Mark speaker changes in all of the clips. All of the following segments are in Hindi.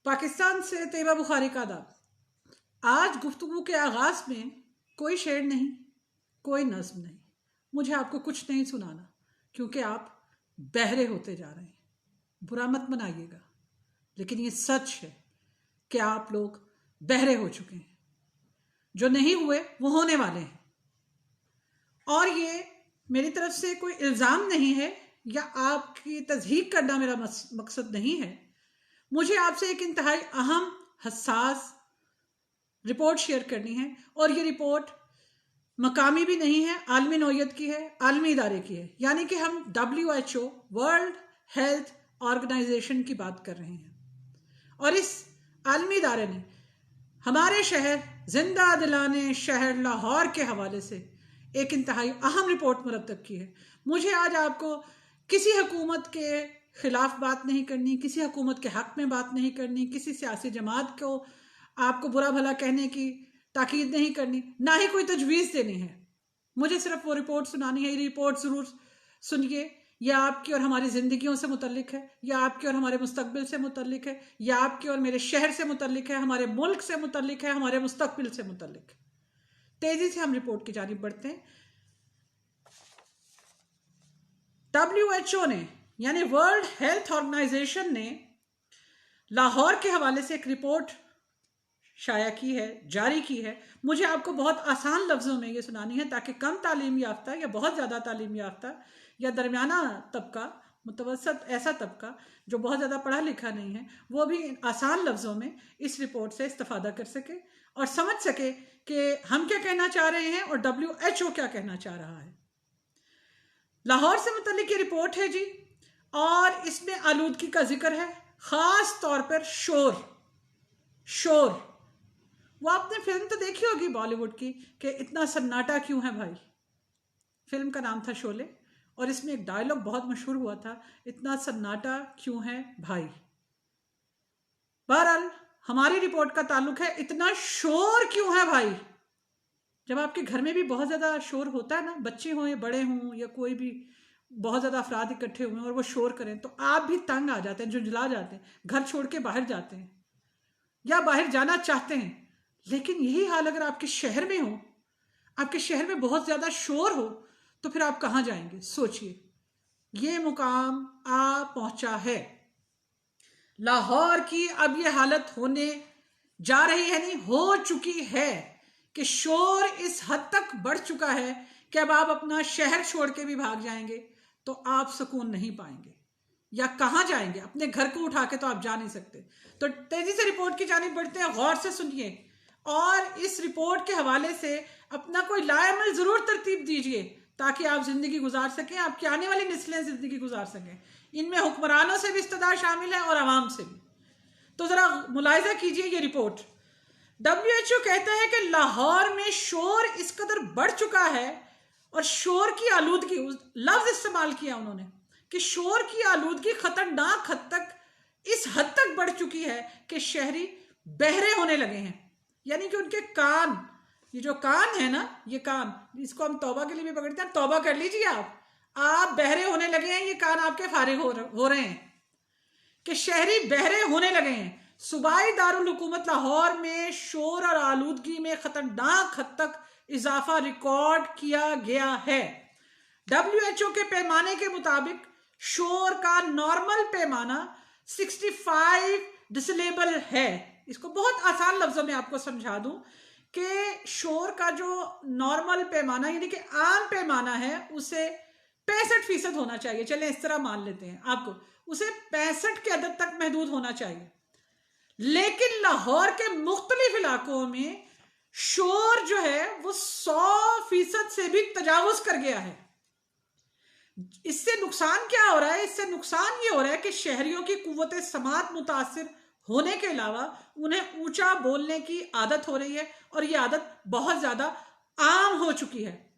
Speaker 1: पाकिस्तान से तैयबा बुखारी का आदाब। आज गुफ्तगू के आगाज में कोई शेर नहीं, कोई नज्म नहीं, मुझे आपको कुछ नहीं सुनाना क्योंकि आप बहरे होते जा रहे हैं। बुरा मत मनाइएगा, लेकिन ये सच है कि आप लोग बहरे हो चुके हैं। जो नहीं हुए वो होने वाले हैं। और ये मेरी तरफ से कोई इल्ज़ाम नहीं है या आपकी तज़हीक करना मेरा मकसद नहीं है। मुझे आपसे एक इंतहाई अहम हसास रिपोर्ट शेयर करनी है और ये रिपोर्ट मकामी भी नहीं है, आलमी नौयत की है, आलमी इदारे की है। यानी कि हम WHO वर्ल्ड हेल्थ ऑर्गेनाइजेशन की बात कर रहे हैं। और इस आलमी इदारे ने हमारे शहर जिंदा दिलाने शहर लाहौर के हवाले से एक इंतहाई अहम रिपोर्ट मुरतब की है। मुझे आज आपको किसी हुकूमत के खिलाफ बात नहीं करनी, किसी हुकूमत के हक में बात नहीं करनी, किसी सियासी जमात को आपको बुरा भला कहने की ताकीद नहीं करनी, ना ही कोई तजवीज़ देनी है। मुझे सिर्फ वो रिपोर्ट सुनानी है। ये रिपोर्ट ज़रूर सुनिए। यह आपकी और हमारी ज़िंदगियों से मुतल्लिक है, या आपके और हमारे मुस्तकबिल से मुतल्लिक है, या आपके और मेरे शहर से मुतल्लिक है, हमारे मुल्क से मुतल्लिक है, हमारे मुस्तकबिल से मुतल्लिक है। तेज़ी से हम रिपोर्ट की जानिब बढ़ते हैं। WHO ने यानी वर्ल्ड हेल्थ ऑर्गेनाइजेशन ने लाहौर के हवाले से एक रिपोर्ट शाया की है, जारी की है। मुझे आपको बहुत आसान लफ्ज़ों में ये सुनानी है ताकि कम तालीम याफ्ता या बहुत ज़्यादा तालीम याफ्ता या दरमियाना तबका, मुतवसत ऐसा तबका जो बहुत ज़्यादा पढ़ा लिखा नहीं है, वो भी आसान लफ्ज़ों में इस रिपोर्ट से इस्तेफादा कर सके और समझ सके कि हम क्या कहना चाह रहे हैं और WHO क्या कहना चाह रहा है। लाहौर से मुतल्लिक ये रिपोर्ट है जी, और इसमें आलूदगी का जिक्र है, ख़ास तौर पर शोर। वो आपने फिल्म तो देखी होगी बॉलीवुड की कि इतना सन्नाटा क्यों है भाई। फिल्म का नाम था शोले और इसमें एक डायलॉग बहुत मशहूर हुआ था, इतना सन्नाटा क्यों है भाई। बहरहाल हमारी रिपोर्ट का ताल्लुक है इतना शोर क्यों है भाई। जब आपके घर में भी बहुत ज़्यादा शोर होता है ना, बच्चे हों या बड़े हों या कोई भी बहुत ज़्यादा अफराद इकट्ठे हुए और वो शोर करें तो आप भी तंग आ जाते हैं, झुंझला जाते हैं, घर छोड़ के बाहर जाते हैं या बाहर जाना चाहते हैं। लेकिन यही हाल अगर आपके शहर में हो, आपके शहर में बहुत ज़्यादा शोर हो, तो फिर आप कहाँ जाएंगे। सोचिए, ये मुकाम आ पहुंचा है लाहौर की। अब ये हालत होने जा रही है, नहीं हो चुकी है कि शोर इस हद तक बढ़ चुका है कि अब आप अपना शहर छोड़ के भी भाग जाएंगे तो आप सुकून नहीं पाएंगे। या कहाँ जाएंगे, अपने घर को उठा के तो आप जा नहीं सकते। तो तेजी से रिपोर्ट की जानिब बढ़ते हैं, गौर से सुनिए और इस रिपोर्ट के हवाले से अपना कोई लाएमल जरूर तरतीब दीजिए ताकि आप जिंदगी गुजार सकें, आपकी आने वाली नस्लें जिंदगी गुजार सकें। इनमें हुक्मरानों से भी इस्तदा शामिल है और आवाम से भी। तो जरा मुलाहिजा कीजिए ये रिपोर्ट। WHO कहता है कि लाहौर में शोर इस कदर बढ़ चुका है और शोर की आलूदगी, लफ्ज इस्तेमाल किया उन्होंने कि शोर की आलूदगी खतरनाक हद तक, इस हद तक बढ़ चुकी है कि शहरी बहरे होने लगे हैं। यानी कि उनके कान, ये जो कान है ना, ये कान, इसको हम तौबा के लिए भी पकड़ते हैं, तौबा कर लीजिए आप बहरे होने लगे हैं। ये कान आपके फारिग हो रहे हैं कि शहरी बहरे होने लगे हैं। सूबाई दारुल हुकूमत लाहौर में शोर और आलूदगी में खतरनाक हद तक इजाफा रिकॉर्ड किया गया है। WHO के पैमाने के मुताबिक शोर का नॉर्मल पैमाना 65 डिसिलेबल है। इसको बहुत आसान लफ्जों में आपको समझा दूं कि शोर का जो नॉर्मल पैमाना यानी कि आम पैमाना है उसे 65% होना चाहिए। चलें इस तरह मान लेते हैं, आपको उसे 65 के अदद तक महदूद होना चाहिए। लेकिन लाहौर के मुख्तलिफ इलाकों में शोर जो है वो 100% से भी तजावुज कर गया है। इससे नुकसान क्या हो रहा है? इससे नुकसान ये हो रहा है कि शहरियों की कुव्वत समात मुतासिर होने के अलावा उन्हें ऊंचा बोलने की आदत हो रही है और ये आदत बहुत ज्यादा आम हो चुकी है।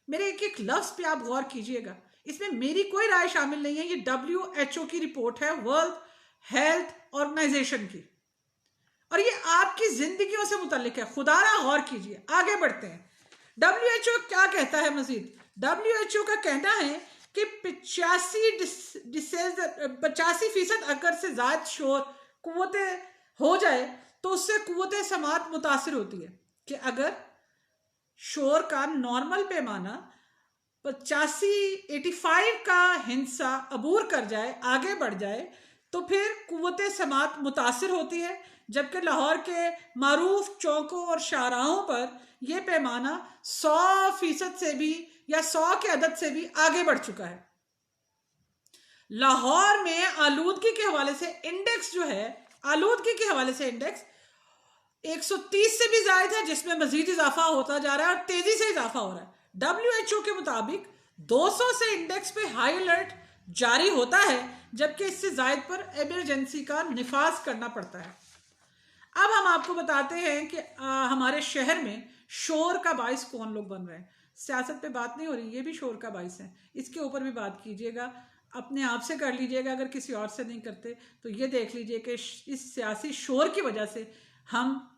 Speaker 1: मेरे एक एक लफ्ज पे आप गौर कीजिएगा, इसमें मेरी कोई राय शामिल नहीं है। ये WHO की रिपोर्ट है, वर्ल्ड हेल्थ ऑर्गेनाइजेशन की, और ये आपकी जिंदगियों से मुतल्लिक है। खुदारा गौर कीजिए। आगे बढ़ते हैं। WHO क्या कहता है मजीद? WHO का कहना है कि 85% अगर से ज्यादा शोर, कुव्वत हो जाए तो उससे कुव्वत समात मुतासिर होती है कि अगर शोर का नॉर्मल पैमाना 85 का हिस्सा अबूर कर जाए, आगे बढ़ जाए, तो फिर कुव्वत समात मुतासिर होती है। जबकि लाहौर के मारूफ चौकों और शाहराहों पर यह पैमाना 100% से भी या 100 के अदद से भी आगे बढ़ चुका है। लाहौर में आलूदगी के हवाले से इंडेक्स जो है, आलूदगी के हवाले से इंडेक्स 130 से भी ज्यादा है, जिसमें मजीद इजाफा होता जा रहा है और तेजी से इजाफा हो रहा है। WHO के मुताबिक 200 से इंडेक्स पे हाई अलर्ट जारी होता है, जबकि इससे जायद पर इमरजेंसी का निफाज करना पड़ता है। अब हम आपको बताते हैं कि हमारे शहर में शोर का बाइस कौन लोग बन रहे हैं। सियासत पे बात नहीं हो रही, ये भी शोर का बाइस है, इसके ऊपर भी बात कीजिएगा, अपने आप से कर लीजिएगा। अगर किसी और से नहीं करते तो ये देख लीजिए कि इस सियासी शोर की वजह से हम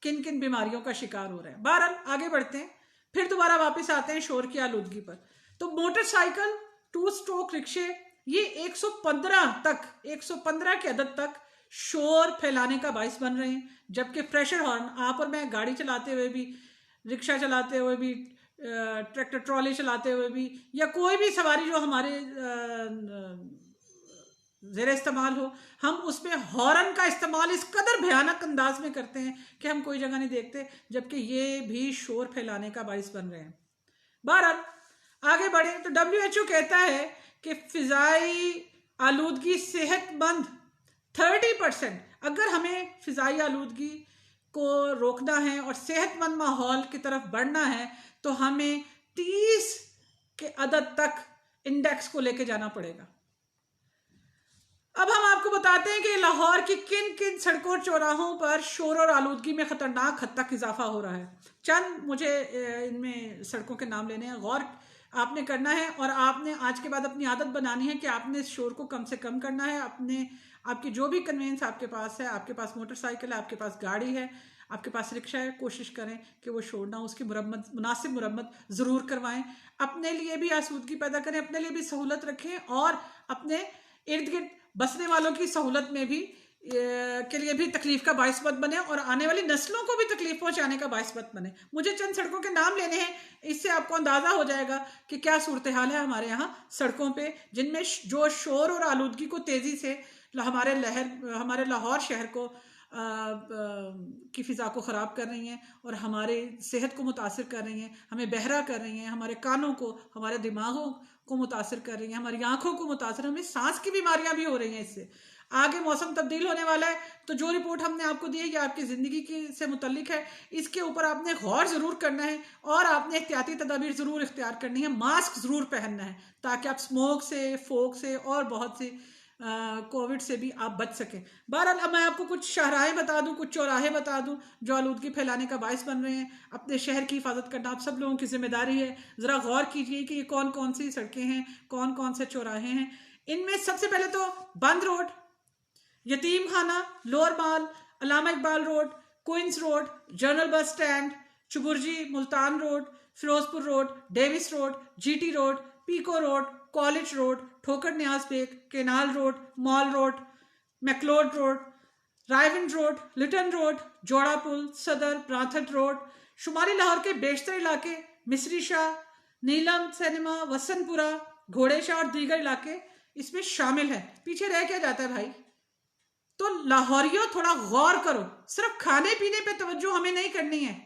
Speaker 1: किन किन बीमारियों का शिकार हो रहे हैं। बहरहाल आगे बढ़ते हैं, फिर दोबारा वापस आते हैं शोर की आलूदगी पर। तो मोटरसाइकिल, 2 स्ट्रोक रिक्शे, ये 115 के अदद तक शोर फैलाने का बाइस बन रहे हैं। जबकि प्रेशर हॉर्न, आप और मैं गाड़ी चलाते हुए भी, रिक्शा चलाते हुए भी, ट्रैक्टर ट्रॉली चलाते हुए भी, या कोई भी सवारी जो हमारे ज़ेर इस्तेमाल हो, हम उसमें हॉर्न का इस्तेमाल इस कदर भयानक अंदाज में करते हैं कि हम कोई जगह नहीं देखते, जबकि ये भी शोर फैलाने का बाइस बन रहे हैं। बहरहाल आगे बढ़े तो WHO कहता है कि फिजाई आलूदगी सेहतमंद 30%, अगर हमें फिजाई आलूदगी को रोकना है और सेहतमंद माहौल की तरफ बढ़ना है तो हमें 30 के अदद तक इंडेक्स को लेके जाना पड़ेगा। अब हम आपको बताते हैं कि लाहौर की किन किन सड़कों और चौराहों पर शोर और आलूदगी में खतरनाक हद तक इजाफा हो रहा है। चंद मुझे इनमें सड़कों के नाम लेने हैं, गौर आपने करना है और आपने आज के बाद अपनी आदत बनानी है कि आपने इस शोर को कम से कम करना है। आपकी जो भी कन्वेंस आपके पास है, आपके पास मोटरसाइकिल है, आपके पास गाड़ी है, आपके पास रिक्शा है, कोशिश करें कि वो शोर ना हो, उसकी मुरम्मत, मुनासिब मुरम्मत ज़रूर करवाएं। अपने लिए भी आसूदगी पैदा करें, अपने लिए भी सहूलत रखें और अपने इर्द गिर्द बसने वालों की सहूलत में भी के लिए भी तकलीफ का बाइस मत बने और आने वाली नस्लों को भी तकलीफ पहुंचाने का बाइस मत बने। मुझे चंद सड़कों के नाम लेने हैं, इससे आपको अंदाजा हो जाएगा कि क्या सूरत हाल है हमारे यहाँ सड़कों पे, जिनमें जो शोर और आलूदगी को तेजी से हमारे लाहौर शहर को की फ़िज़ा को ख़राब कर रही हैं और हमारे सेहत को मुतासिर कर रही हैं, हमें बहरा कर रही हैं, हमारे कानों को, हमारे दिमागों को मुतासिर कर रही हैं, हमारी आंखों को मुतासिर, हमें सांस की बीमारियां भी हो रही हैं इससे। आगे मौसम तब्दील होने वाला है, तो जो रिपोर्ट हमने आपको दी है ये आपकी ज़िंदगी की से मुतल्लिक है, इसके ऊपर आपने गौर ज़रूर करना है और आपने एहतियाती तदाबीर ज़रूर इख्तियार करनी है, मास्क ज़रूर पहनना है ताकि आप स्मोक से, फोक से और बहुत सी कोविड से भी आप बच सकें। बहरहाल अब मैं आपको कुछ शाहराहें बता दूं, कुछ चौराहे बता दूं जो आलूदगी फैलाने का बायस बन रहे हैं। अपने शहर की हिफाजत करना आप सब लोगों की जिम्मेदारी है। ज़रा गौर कीजिए कि ये कौन कौन सी सड़कें हैं, कौन कौन से चौराहे हैं। इनमें सबसे पहले तो बंद Road, Yateem Khana, Lower Mall, Allama Iqbal Road, Queens Road, General Bus Stand, Chauburji, Multan Road, Ferozepur Road, Davis Road, GT Road, Peco Road, College Road, Thokar Niaz Baig, Canal Road, Mall Road, McLeod Road, Raiwind Road, Lytton Road, Jora Pul, सदर, ब्राथट रोड, शुमारी लाहौर के बेशतर इलाके, मिस्री शाह, नीलम सिनेमा, वसनपुरा, घोड़े शाह और दीगर इलाके इसमें शामिल है। पीछे रह क्या जाता है भाई? तो लाहौरियों थोड़ा गौर करो, सिर्फ खाने पीने पे तवज्जो हमें नहीं करनी है।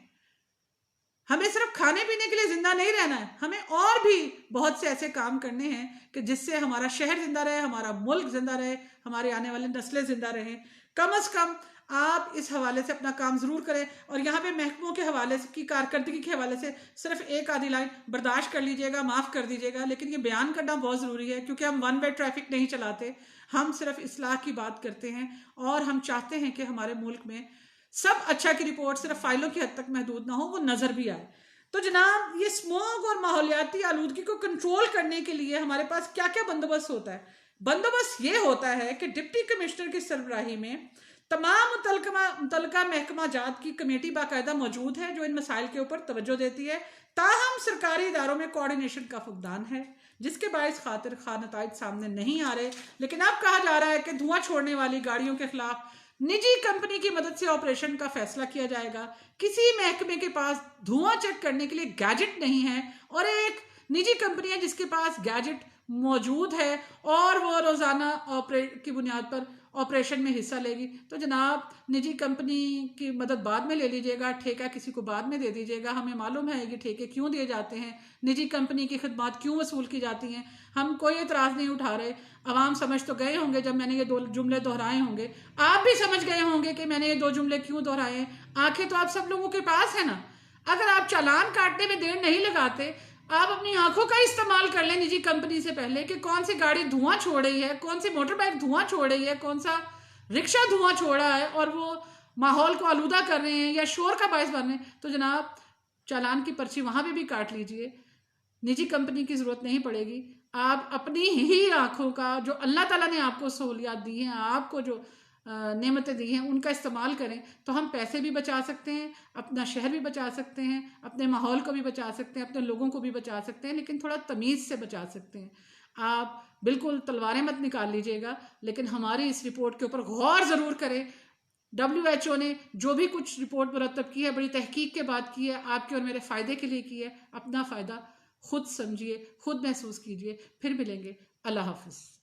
Speaker 1: हमें सिर्फ खाने पीने के लिए जिंदा नहीं रहना है, हमें और भी बहुत से ऐसे काम करने हैं कि जिससे हमारा शहर जिंदा रहे, हमारा मुल्क जिंदा रहे, हमारे आने वाले नस्लें जिंदा रहें। कम अज कम आप इस हवाले से अपना काम जरूर करें। और यहाँ पे महकमों के हवाले से की कारकर्दगी के हवाले से सिर्फ एक आधी लाइन बर्दाश्त कर लीजिएगा, माफ़ कर दीजिएगा, लेकिन ये बयान करना बहुत ज़रूरी है क्योंकि हम वन वे ट्रैफिक नहीं चलाते, हम सिर्फ इस्लाह की बात करते हैं और हम चाहते हैं कि हमारे मुल्क में सब अच्छा की रिपोर्ट सिर्फ फाइलों की हद तक महदूद ना हो, वो नज़र भी आए। तो जनाब, ये स्मोक और माहौलियाती आलूदगी को कंट्रोल करने के लिए हमारे पास क्या क्या बंदोबस्त होता है? बंदोबस्त ये होता है कि डिप्टी कमिश्नर की सरबराही में तमाम मुतलका महकमा जात की कमेटी बाकायदा मौजूद है जो इन मसाइल के ऊपर तवज्जो देती है। ताहम सरकारी इदारों में कोऑर्डिनेशन का फुकदान है जिसके बायस खातिर नताइज सामने नहीं आ रहे। लेकिन अब कहा जा रहा है कि धुआं छोड़ने वाली गाड़ियों के खिलाफ निजी कंपनी की मदद से ऑपरेशन का फैसला किया जाएगा। किसी महकमे के पास धुआं चेक करने के लिए गैजेट नहीं है और एक निजी कंपनी है जिसके पास गैजेट मौजूद है और वो रोजाना की बुनियाद पर ऑपरेशन में हिस्सा लेगी, तो जनाब निजी कंपनी की मदद बाद में ले लीजिएगा, ठेका किसी को बाद में दे दीजिएगा। हमें मालूम है कि ठेके क्यों दिए जाते हैं, निजी कंपनी की खिदमत क्यों वसूल की जाती हैं, हम कोई एतराज़ नहीं उठा रहे। अवाम समझ तो गए होंगे जब मैंने ये 2 जुमले दोहराए होंगे, आप भी समझ गए होंगे कि मैंने ये 2 जुमले क्यों दोहराए हैं। आंखें तो आप सब लोगों के पास है ना। अगर आप चालान काटने में देर नहीं लगाते, आप अपनी आंखों का इस्तेमाल कर लें निजी कंपनी से पहले कि कौन सी गाड़ी धुआं छोड़ रही है, कौन सी मोटर बाइक धुआं छोड़ रही है, कौन सा रिक्शा धुआं छोड़ रहा है और वो माहौल को आलूदा कर रहे हैं या शोर का बायस बन रहे हैं, तो जनाब चालान की पर्ची वहां पे भी काट लीजिए। निजी कंपनी की जरूरत नहीं पड़ेगी। आप अपनी ही आंखों का, जो अल्लाह ताला ने आपको सहूलियात दी हैं, आपको जो नेमतें दी हैं, उनका इस्तेमाल करें तो हम पैसे भी बचा सकते हैं, अपना शहर भी बचा सकते हैं, अपने माहौल को भी बचा सकते हैं, अपने लोगों को भी बचा सकते हैं, लेकिन थोड़ा तमीज़ से बचा सकते हैं। आप बिल्कुल तलवारें मत निकाल लीजिएगा, लेकिन हमारी इस रिपोर्ट के ऊपर गौर ज़रूर करें। WHO ने जो भी कुछ रिपोर्ट मुरतब की है, बड़ी तहकीक के बाद की है, आपके और मेरे फ़ायदे के लिए की है। अपना फ़ायदा खुद समझिए, खुद महसूस कीजिए। फिर मिलेंगे। अल्लाह हाफ़िज़।